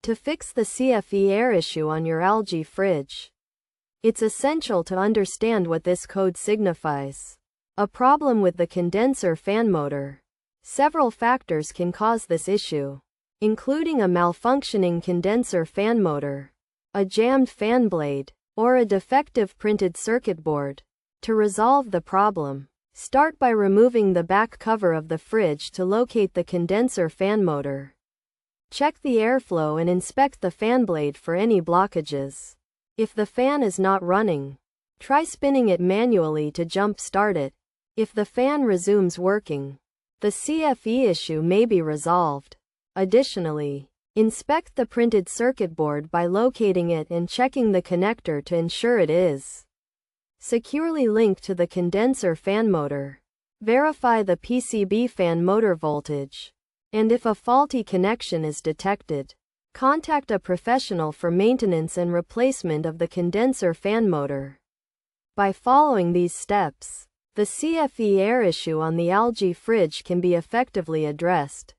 To fix the CFE air issue on your algae fridge, it's essential to understand what this code signifies. A problem with the condenser fan motor. Several factors can cause this issue, including a malfunctioning condenser fan motor, a jammed fan blade, or a defective printed circuit board. To resolve the problem, start by removing the back cover of the fridge to locate the condenser fan motor. Check the airflow and inspect the fan blade for any blockages. If the fan is not running, try spinning it manually to jump start it. If the fan resumes working, the CFE issue may be resolved. Additionally, inspect the printed circuit board by locating it and checking the connector to ensure it is securely linked to the condenser fan motor. Verify the PCB fan motor voltage, and if a faulty connection is detected, contact a professional for maintenance and replacement of the condenser fan motor. By following these steps, the CFE air issue on the algae fridge can be effectively addressed.